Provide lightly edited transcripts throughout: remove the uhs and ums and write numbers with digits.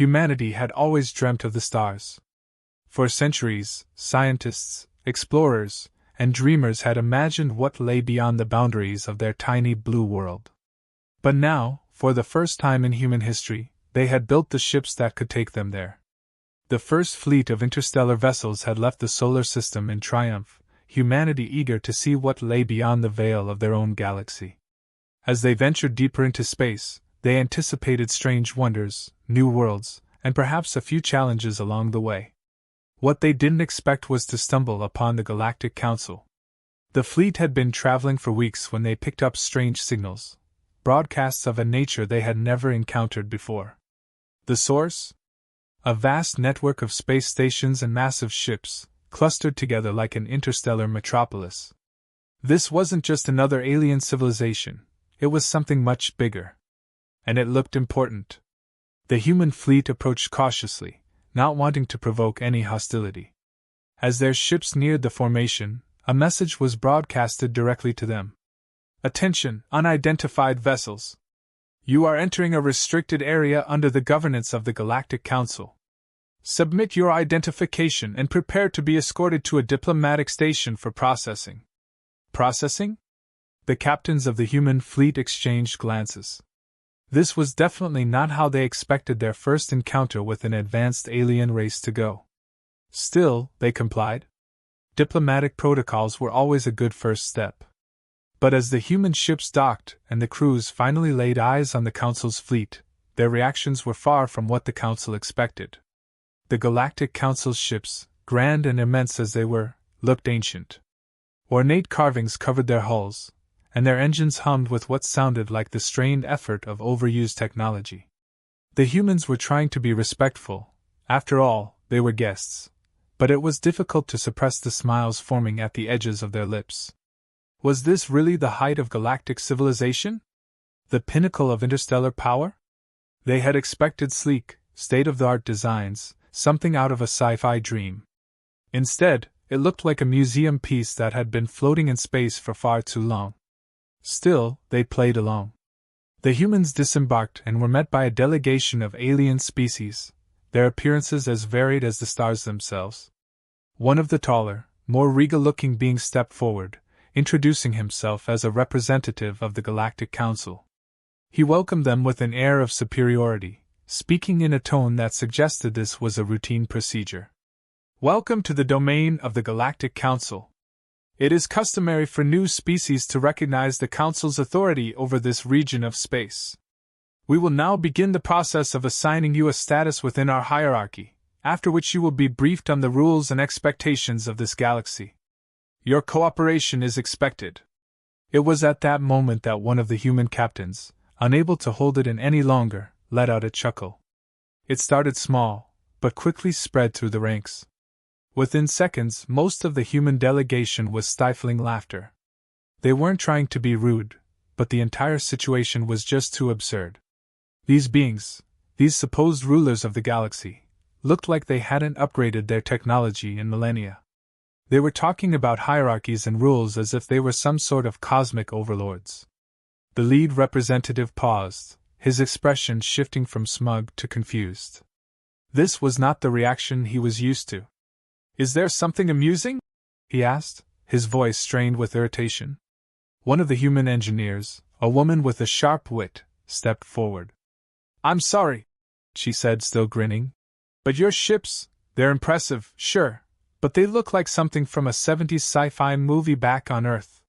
humanity had always dreamt of the stars. For centuries, scientists, explorers, and dreamers had imagined what lay beyond the boundaries of their tiny blue world. But now, for the first time in human history, they had built the ships that could take them there. The first fleet of interstellar vessels had left the solar system in triumph, humanity eager to see what lay beyond the veil of their own galaxy. As they ventured deeper into space, they anticipated strange wonders, new worlds, and perhaps a few challenges along the way. What they didn't expect was to stumble upon the Galactic Council. The fleet had been traveling for weeks when they picked up strange signals, broadcasts of a nature they had never encountered before. The source? A vast network of space stations and massive ships, clustered together like an interstellar metropolis. This wasn't just another alien civilization, it was something much bigger. And it looked important. The human fleet approached cautiously, not wanting to provoke any hostility. As their ships neared the formation, a message was broadcasted directly to them. Attention, unidentified vessels. You are entering a restricted area under the governance of the Galactic Council. Submit your identification and prepare to be escorted to a diplomatic station for processing. Processing? The captains of the human fleet exchanged glances. This was definitely not how they expected their first encounter with an advanced alien race to go. Still, they complied. Diplomatic protocols were always a good first step. But as the human ships docked and the crews finally laid eyes on the Council's fleet, their reactions were far from what the Council expected. The Galactic Council's ships, grand and immense as they were, looked ancient. Ornate carvings covered their hulls, and their engines hummed with what sounded like the strained effort of overused technology. The humans were trying to be respectful, after all, they were guests, but it was difficult to suppress the smiles forming at the edges of their lips. Was this really the height of galactic civilization? The pinnacle of interstellar power? They had expected sleek, state-of-the-art designs, something out of a sci-fi dream. Instead, it looked like a museum piece that had been floating in space for far too long. Still, they played along. The humans disembarked and were met by a delegation of alien species, their appearances as varied as the stars themselves. One of the taller, more regal-looking beings stepped forward, introducing himself as a representative of the Galactic Council. He welcomed them with an air of superiority, speaking in a tone that suggested this was a routine procedure. Welcome to the domain of the Galactic Council. It is customary for new species to recognize the Council's authority over this region of space. We will now begin the process of assigning you a status within our hierarchy, after which you will be briefed on the rules and expectations of this galaxy. Your cooperation is expected. It was at that moment that one of the human captains, unable to hold it in any longer, let out a chuckle. It started small, but quickly spread through the ranks. Within seconds, most of the human delegation was stifling laughter. They weren't trying to be rude, but the entire situation was just too absurd. These beings, these supposed rulers of the galaxy, looked like they hadn't upgraded their technology in millennia. They were talking about hierarchies and rules as if they were some sort of cosmic overlords. The lead representative paused, his expression shifting from smug to confused. This was not the reaction he was used to. Is there something amusing? He asked, his voice strained with irritation. One of the human engineers, a woman with a sharp wit, stepped forward. I'm sorry, she said, still grinning. But your ships, they're impressive, sure, but they look like something from a 70s sci-fi movie back on Earth.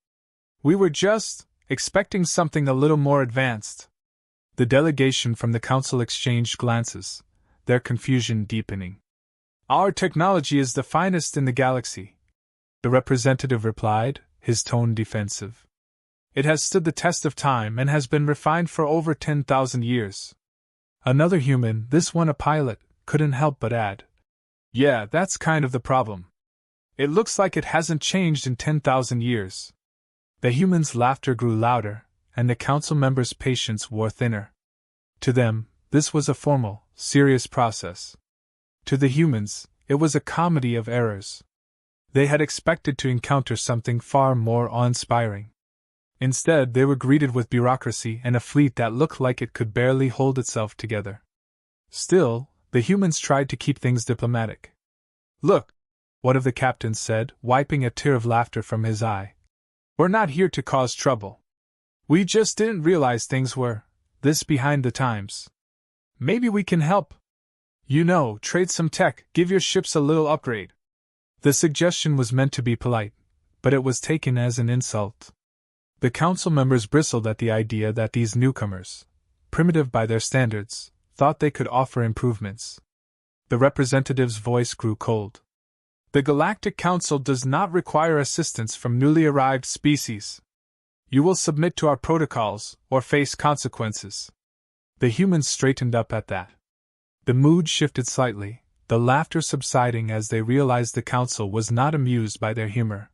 We were just expecting something a little more advanced. The delegation from the council exchanged glances, their confusion deepening. Our technology is the finest in the galaxy, the representative replied, his tone defensive. It has stood the test of time and has been refined for over 10,000 years. Another human, this one a pilot, couldn't help but add. Yeah, that's kind of the problem. It looks like it hasn't changed in 10,000 years. The human's laughter grew louder, and the council members' patience wore thinner. To them, this was a formal, serious process. To the humans, it was a comedy of errors. They had expected to encounter something far more awe-inspiring. Instead, they were greeted with bureaucracy and a fleet that looked like it could barely hold itself together. Still, The humans tried to keep things diplomatic. "Look," one of the captains said, wiping a tear of laughter from his eye. "We're not here to cause trouble. We just didn't realize things were this behind the times. Maybe we can help. You know, trade some tech, give your ships a little upgrade." The suggestion was meant to be polite, but it was taken as an insult. The council members bristled at the idea that these newcomers, primitive by their standards, thought they could offer improvements. The representative's voice grew cold. "The Galactic Council does not require assistance from newly arrived species. You will submit to our protocols, or face consequences." The humans straightened up at that. The mood shifted slightly, the laughter subsiding as they realized the council was not amused by their humor.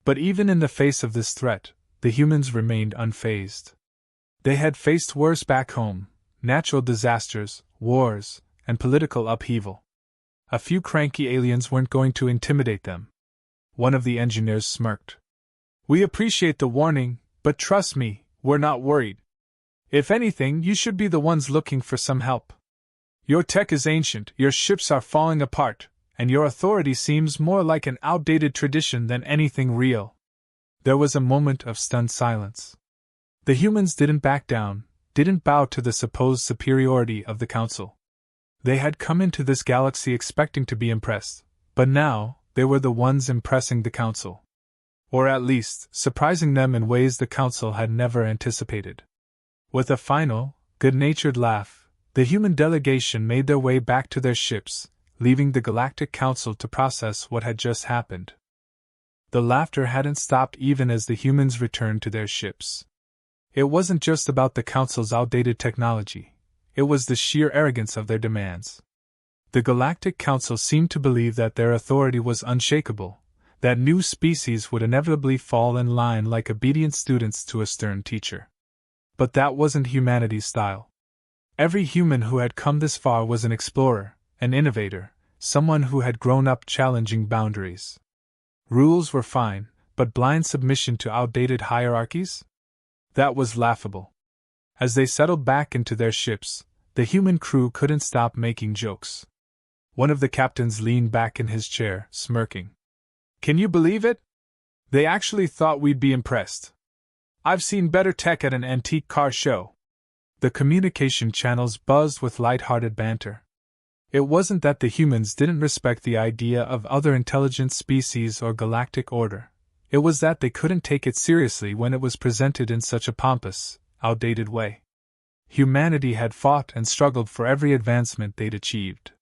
But even in the face of this threat, the humans remained unfazed. They had faced worse back home: natural disasters, wars, and political upheaval. A few cranky aliens weren't going to intimidate them. One of the engineers smirked. "We appreciate the warning, but trust me, we're not worried. If anything, you should be the ones looking for some help. Your tech is ancient, your ships are falling apart, and your authority seems more like an outdated tradition than anything real." There was a moment of stunned silence. The humans didn't back down, didn't bow to the supposed superiority of the council. They had come into this galaxy expecting to be impressed, but now they were the ones impressing the council. Or at least, surprising them in ways the council had never anticipated. With a final, good-natured laugh, the human delegation made their way back to their ships, leaving the Galactic Council to process what had just happened. The laughter hadn't stopped even as the humans returned to their ships. It wasn't just about the Council's outdated technology, it was the sheer arrogance of their demands. The Galactic Council seemed to believe that their authority was unshakable, that new species would inevitably fall in line like obedient students to a stern teacher. But that wasn't humanity's style. Every human who had come this far was an explorer, an innovator, someone who had grown up challenging boundaries. Rules were fine, but blind submission to outdated hierarchies? That was laughable. As they settled back into their ships, the human crew couldn't stop making jokes. One of the captains leaned back in his chair, smirking. "Can you believe it? They actually thought we'd be impressed. I've seen better tech at an antique car show." The communication channels buzzed with light-hearted banter. It wasn't that the humans didn't respect the idea of other intelligent species or galactic order. It was that they couldn't take it seriously when it was presented in such a pompous, outdated way. Humanity had fought and struggled for every advancement they'd achieved.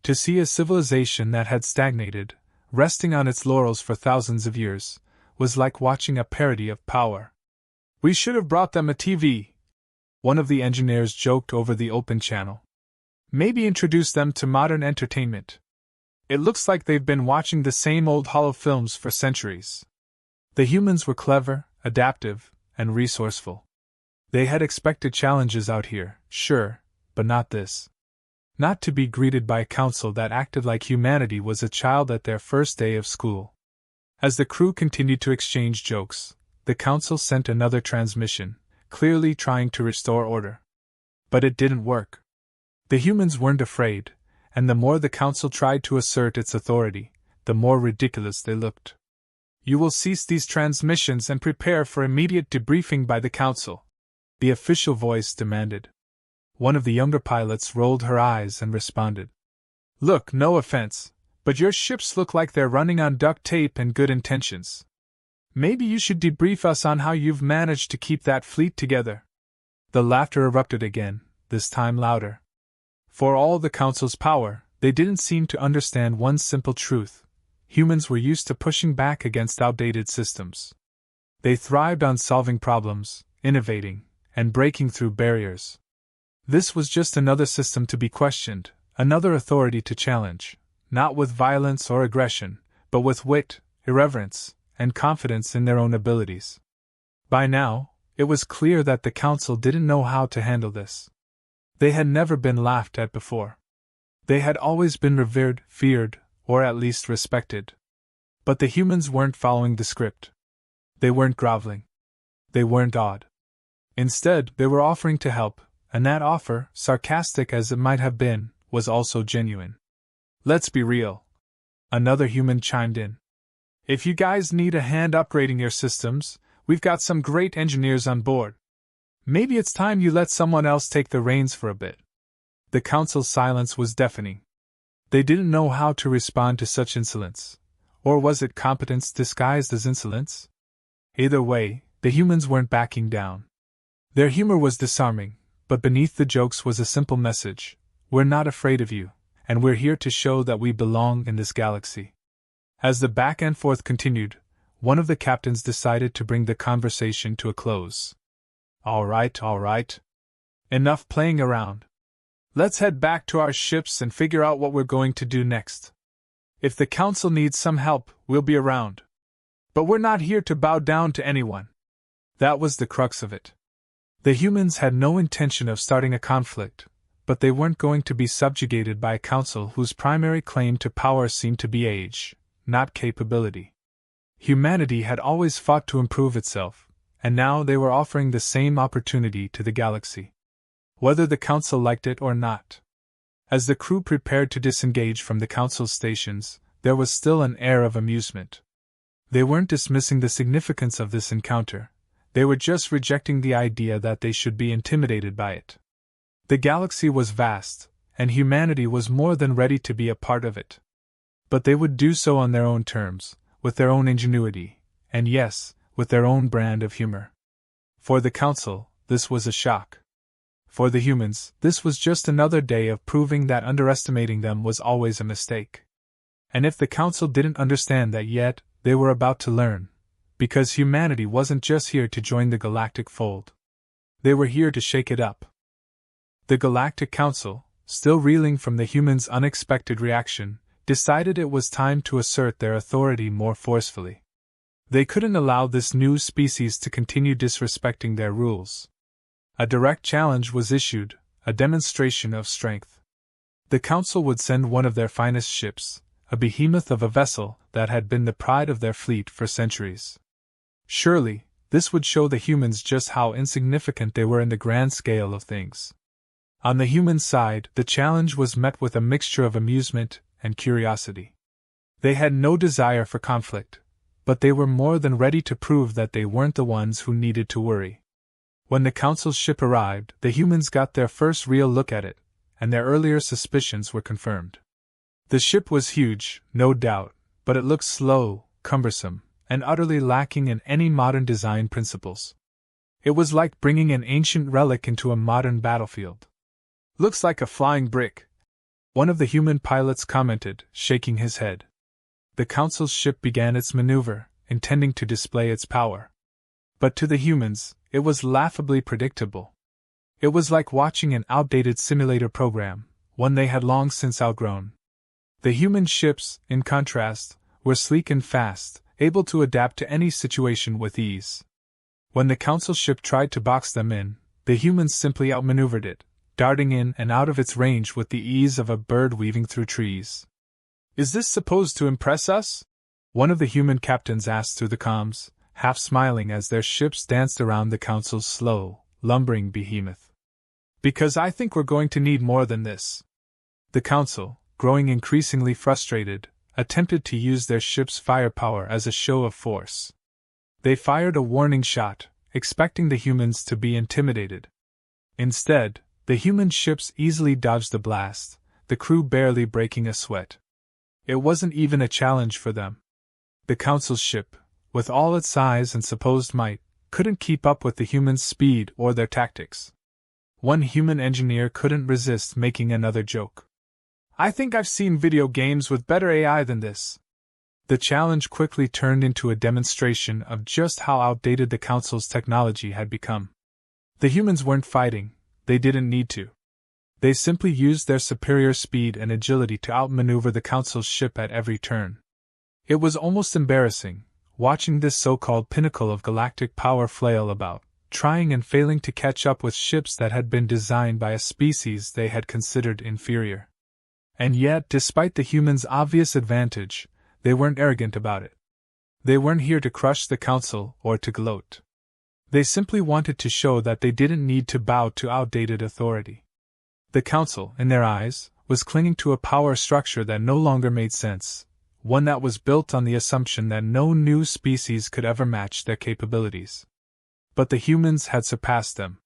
To see a civilization that had stagnated, resting on its laurels for thousands of years, was like watching a parody of power. "We should have brought them a TV," one of the engineers joked over the open channel. "Maybe introduce them to modern entertainment. It looks like they've been watching the same old hollow films for centuries." The humans were clever, adaptive, and resourceful. They had expected challenges out here, sure, but not this. Not to be greeted by a council that acted like humanity was a child at their first day of school. As the crew continued to exchange jokes, the council sent another transmission, clearly trying to restore order. But it didn't work. The humans weren't afraid, and the more the council tried to assert its authority, the more ridiculous they looked. "You will cease these transmissions and prepare for immediate debriefing by the council," the official voice demanded. One of the younger pilots rolled her eyes and responded. "Look, no offense, but your ships look like they're running on duct tape and good intentions. Maybe you should debrief us on how you've managed to keep that fleet together." The laughter erupted again, this time louder. For all the council's power, they didn't seem to understand one simple truth: humans were used to pushing back against outdated systems. They thrived on solving problems, innovating, and breaking through barriers. This was just another system to be questioned, another authority to challenge, not with violence or aggression, but with wit, irreverence, and confidence in their own abilities. By now, it was clear that the council didn't know how to handle this. They had never been laughed at before. They had always been revered, feared, or at least respected. But the humans weren't following the script. They weren't groveling. They weren't awed. Instead, they were offering to help, and that offer, sarcastic as it might have been, was also genuine. "Let's be real," another human chimed in. "If you guys need a hand upgrading your systems, we've got some great engineers on board. Maybe it's time you let someone else take the reins for a bit." The council's silence was deafening. They didn't know how to respond to such insolence. Or was it competence disguised as insolence? Either way, the humans weren't backing down. Their humor was disarming, but beneath the jokes was a simple message: "We're not afraid of you, and we're here to show that we belong in this galaxy." As the back and forth continued, one of the captains decided to bring the conversation to a close. All right. Enough playing around. Let's head back to our ships and figure out what we're going to do next. If the council needs some help, we'll be around. But we're not here to bow down to anyone." That was the crux of it. The humans had no intention of starting a conflict, but they weren't going to be subjugated by a council whose primary claim to power seemed to be age, not capability. Humanity had always fought to improve itself, and now they were offering the same opportunity to the galaxy. Whether the council liked it or not. As the crew prepared to disengage from the council's stations, there was still an air of amusement. They weren't dismissing the significance of this encounter, they were just rejecting the idea that they should be intimidated by it. The galaxy was vast, and humanity was more than ready to be a part of it. But they would do so on their own terms, with their own ingenuity, and yes, with their own brand of humor. For the council, this was a shock. For the humans, this was just another day of proving that underestimating them was always a mistake. And if the council didn't understand that yet, they were about to learn, because humanity wasn't just here to join the galactic fold. They were here to shake it up. The Galactic Council, still reeling from the humans' unexpected reaction, decided it was time to assert their authority more forcefully. They couldn't allow this new species to continue disrespecting their rules. A direct challenge was issued, a demonstration of strength. The Council would send one of their finest ships, a behemoth of a vessel that had been the pride of their fleet for centuries. Surely, this would show the humans just how insignificant they were in the grand scale of things. On the human side, the challenge was met with a mixture of amusement and curiosity. They had no desire for conflict, but they were more than ready to prove that they weren't the ones who needed to worry. When the council's ship arrived, the humans got their first real look at it, and their earlier suspicions were confirmed. The ship was huge, no doubt, but it looked slow, cumbersome, and utterly lacking in any modern design principles. It was like bringing an ancient relic into a modern battlefield. "Looks like a flying brick," one of the human pilots commented, shaking his head. The council's ship began its maneuver, intending to display its power. But to the humans, it was laughably predictable. It was like watching an outdated simulator program, one they had long since outgrown. The human ships, in contrast, were sleek and fast, able to adapt to any situation with ease. When the council ship tried to box them in, the humans simply outmaneuvered it, darting in and out of its range with the ease of a bird weaving through trees. "Is this supposed to impress us?" one of the human captains asked through the comms, half smiling as their ships danced around the council's slow, lumbering behemoth. "Because I think we're going to need more than this." The council, growing increasingly frustrated, attempted to use their ship's firepower as a show of force. They fired a warning shot, expecting the humans to be intimidated. Instead, the human ships easily dodged the blast, the crew barely breaking a sweat. It wasn't even a challenge for them. The council's ship, with all its size and supposed might, couldn't keep up with the humans' speed or their tactics. One human engineer couldn't resist making another joke. "I think I've seen video games with better AI than this." The challenge quickly turned into a demonstration of just how outdated the council's technology had become. The humans weren't fighting, they didn't need to. They simply used their superior speed and agility to outmaneuver the council's ship at every turn. It was almost embarrassing, watching this so-called pinnacle of galactic power flail about, trying and failing to catch up with ships that had been designed by a species they had considered inferior. And yet, despite the humans' obvious advantage, they weren't arrogant about it. They weren't here to crush the council or to gloat. They simply wanted to show that they didn't need to bow to outdated authority. The council, in their eyes, was clinging to a power structure that no longer made sense, one that was built on the assumption that no new species could ever match their capabilities. But the humans had surpassed them.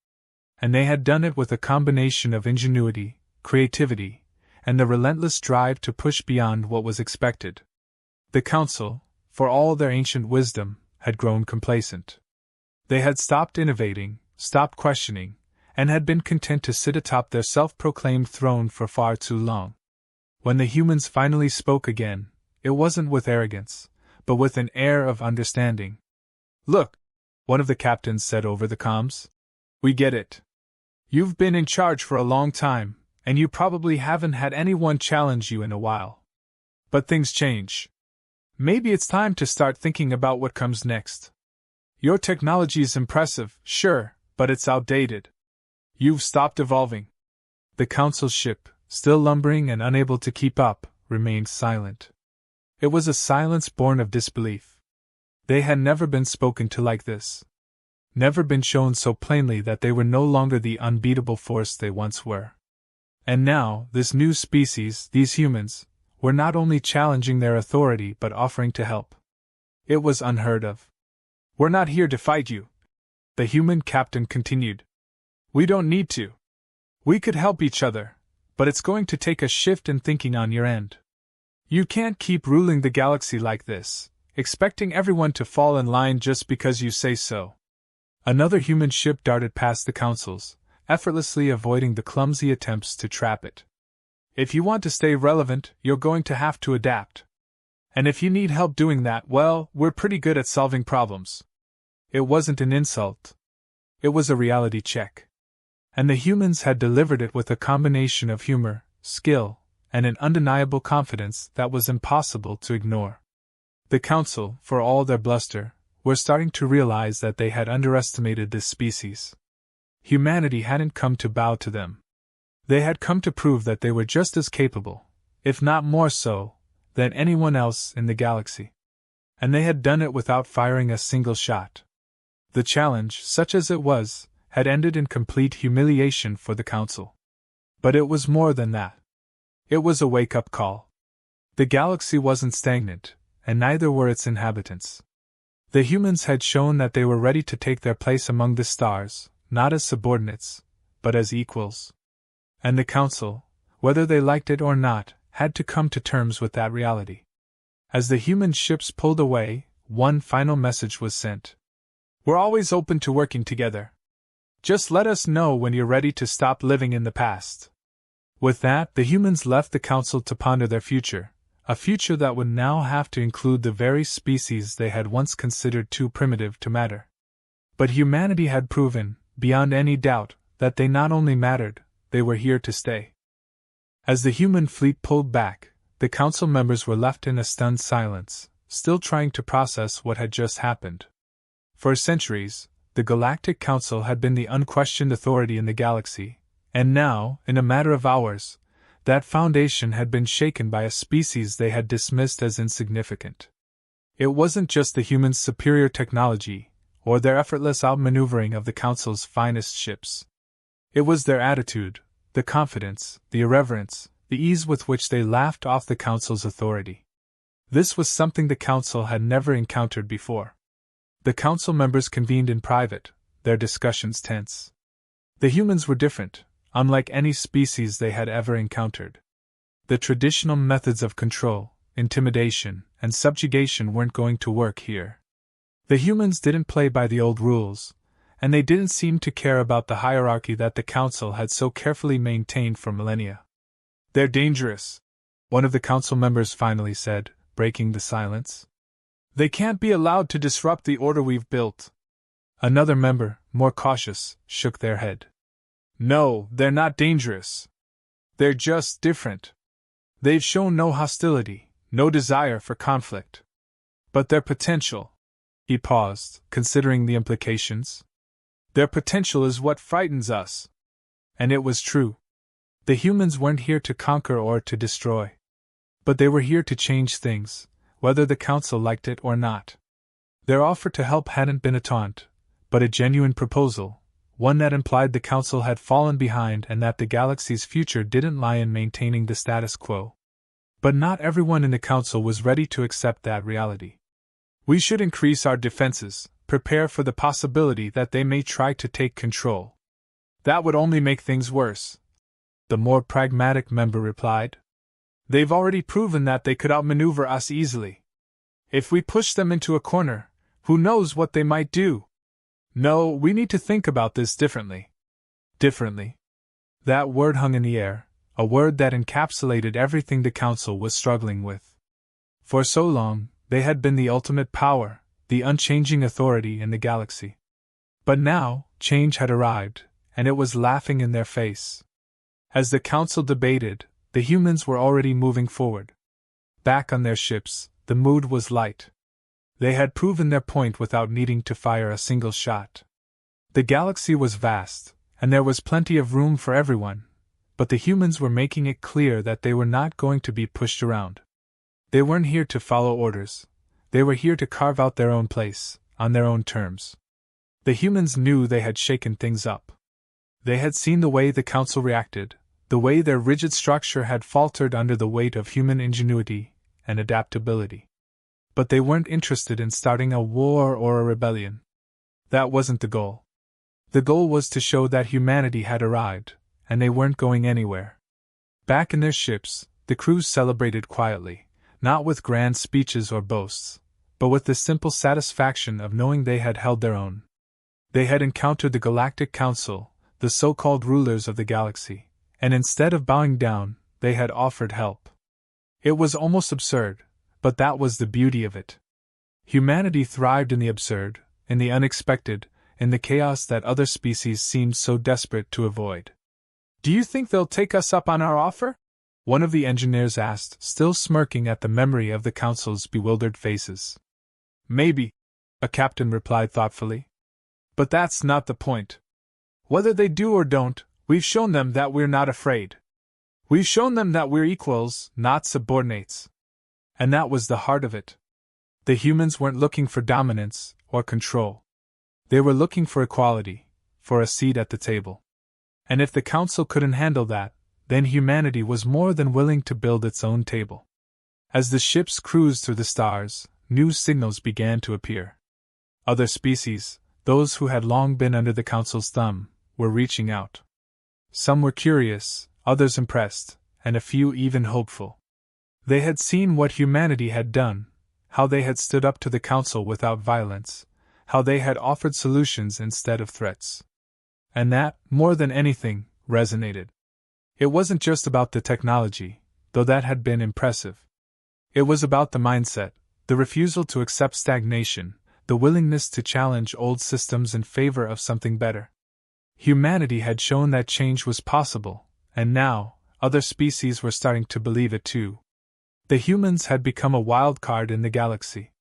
And they had done it with a combination of ingenuity, creativity, and the relentless drive to push beyond what was expected. The Council, for all their ancient wisdom, had grown complacent. They had stopped innovating, stopped questioning, and had been content to sit atop their self-proclaimed throne for far too long. When the humans finally spoke again, it wasn't with arrogance, but with an air of understanding. "Look," one of the captains said over the comms. "We get it. You've been in charge for a long time, and you probably haven't had anyone challenge you in a while. But things change. Maybe it's time to start thinking about what comes next. Your technology is impressive, sure, but it's outdated. You've stopped evolving." The Council ship, still lumbering and unable to keep up, remained silent. It was a silence born of disbelief. They had never been spoken to like this. Never been shown so plainly that they were no longer the unbeatable force they once were. And now, this new species, these humans, were not only challenging their authority but offering to help. It was unheard of. "We're not here to fight you," the human captain continued. "We don't need to. We could help each other, but it's going to take a shift in thinking on your end. You can't keep ruling the galaxy like this, expecting everyone to fall in line just because you say so." Another human ship darted past the Council's, effortlessly avoiding the clumsy attempts to trap it. "If you want to stay relevant, you're going to have to adapt. And if you need help doing that, well, we're pretty good at solving problems." It wasn't an insult. It was a reality check. And the humans had delivered it with a combination of humor, skill, and an undeniable confidence that was impossible to ignore. The Council, for all their bluster, were starting to realize that they had underestimated this species. Humanity hadn't come to bow to them. They had come to prove that they were just as capable, if not more so, than anyone else in the galaxy. And they had done it without firing a single shot. The challenge, such as it was, had ended in complete humiliation for the Council. But it was more than that. It was a wake-up call. The galaxy wasn't stagnant, and neither were its inhabitants. The humans had shown that they were ready to take their place among the stars, not as subordinates, but as equals. And the Council, whether they liked it or not, had to come to terms with that reality. As the human ships pulled away, one final message was sent. "We're always open to working together. Just let us know when you're ready to stop living in the past." With that, the humans left the Council to ponder their future, a future that would now have to include the very species they had once considered too primitive to matter. But humanity had proven, beyond any doubt, that they not only mattered, they were here to stay. As the human fleet pulled back, the Council members were left in a stunned silence, still trying to process what had just happened. For centuries, the Galactic Council had been the unquestioned authority in the galaxy, and now, in a matter of hours, that foundation had been shaken by a species they had dismissed as insignificant. It wasn't just the humans' superior technology, or their effortless outmaneuvering of the Council's finest ships. It was their attitude, the confidence, the irreverence, the ease with which they laughed off the Council's authority. This was something the Council had never encountered before. The Council members convened in private, their discussions tense. The humans were different, unlike any species they had ever encountered. The traditional methods of control, intimidation, and subjugation weren't going to work here. The humans didn't play by the old rules, and they didn't seem to care about the hierarchy that the Council had so carefully maintained for millennia. "They're dangerous," one of the Council members finally said, breaking the silence. "They can't be allowed to disrupt the order we've built." Another member, more cautious, shook their head. "No, they're not dangerous. They're just different. They've shown no hostility, no desire for conflict. But their potential..." He paused, considering the implications. "Their potential is what frightens us." And it was true. The humans weren't here to conquer or to destroy. But they were here to change things, whether the Council liked it or not. Their offer to help hadn't been a taunt, but a genuine proposal, one that implied the Council had fallen behind and that the galaxy's future didn't lie in maintaining the status quo. But not everyone in the Council was ready to accept that reality. We should increase our defenses, prepare for the possibility that they may try to take control. That would only make things worse, the more pragmatic member replied. They've already proven that they could outmaneuver us easily. If we push them into a corner, who knows what they might do? No, we need to think about this differently. Differently. That word hung in the air, a word that encapsulated everything the Council was struggling with. For so long, they had been the ultimate power, the unchanging authority in the galaxy. But now, change had arrived, and it was laughing in their face. As the Council debated, the humans were already moving forward. Back on their ships, the mood was light. They had proven their point without needing to fire a single shot. The galaxy was vast, and there was plenty of room for everyone, but the humans were making it clear that they were not going to be pushed around. They weren't here to follow orders. They were here to carve out their own place, on their own terms. The humans knew they had shaken things up. They had seen the way the Council reacted, the way their rigid structure had faltered under the weight of human ingenuity and adaptability. But they weren't interested in starting a war or a rebellion. That wasn't the goal. The goal was to show that humanity had arrived, and they weren't going anywhere. Back in their ships, the crews celebrated quietly, not with grand speeches or boasts, but with the simple satisfaction of knowing they had held their own. They had encountered the Galactic Council, the so-called rulers of the galaxy, and instead of bowing down, they had offered help. It was almost absurd, but that was the beauty of it. Humanity thrived in the absurd, in the unexpected, in the chaos that other species seemed so desperate to avoid. "Do you think they'll take us up on our offer?" one of the engineers asked, still smirking at the memory of the Council's bewildered faces. "Maybe," a captain replied thoughtfully. "But that's not the point. Whether they do or don't, we've shown them that we're not afraid. We've shown them that we're equals, not subordinates." And that was the heart of it. The humans weren't looking for dominance or control. They were looking for equality, for a seat at the table. And if the Council couldn't handle that, then humanity was more than willing to build its own table. As the ships cruised through the stars, new signals began to appear. Other species, those who had long been under the Council's thumb, were reaching out. Some were curious, others impressed, and a few even hopeful. They had seen what humanity had done, how they had stood up to the Council without violence, how they had offered solutions instead of threats. And that, more than anything, resonated. It wasn't just about the technology, though that had been impressive. It was about the mindset, the refusal to accept stagnation, the willingness to challenge old systems in favor of something better. Humanity had shown that change was possible, and now, other species were starting to believe it too. The humans had become a wild card in the galaxy.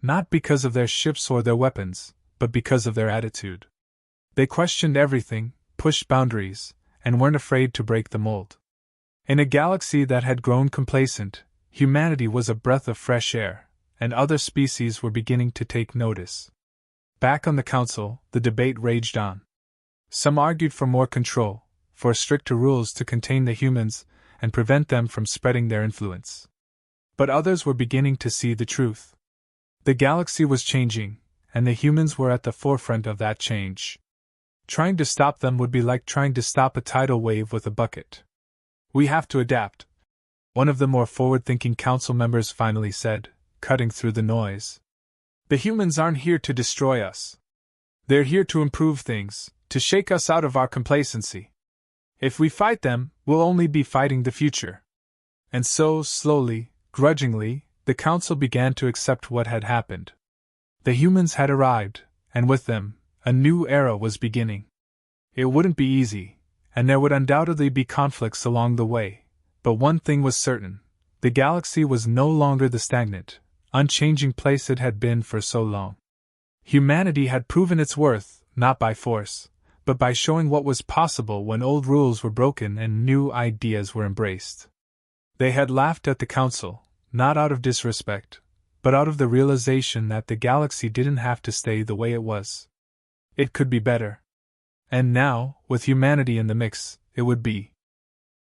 Not because of their ships or their weapons, but because of their attitude. They questioned everything, pushed boundaries, and weren't afraid to break the mold. In a galaxy that had grown complacent, humanity was a breath of fresh air, and other species were beginning to take notice. Back on the Council, the debate raged on. Some argued for more control, for stricter rules to contain the humans and prevent them from spreading their influence. But others were beginning to see the truth. The galaxy was changing, and the humans were at the forefront of that change. Trying to stop them would be like trying to stop a tidal wave with a bucket. "We have to adapt," one of the more forward-thinking Council members finally said, cutting through the noise. "The humans aren't here to destroy us. They're here to improve things, to shake us out of our complacency. If we fight them, we'll only be fighting the future." And so, slowly, grudgingly, the Council began to accept what had happened. The humans had arrived, and with them, a new era was beginning. It wouldn't be easy, and there would undoubtedly be conflicts along the way, but one thing was certain: the galaxy was no longer the stagnant, unchanging place it had been for so long. Humanity had proven its worth, not by force, but by showing what was possible when old rules were broken and new ideas were embraced. They had laughed at the Council, not out of disrespect, but out of the realization that the galaxy didn't have to stay the way it was. It could be better. And now, with humanity in the mix, it would be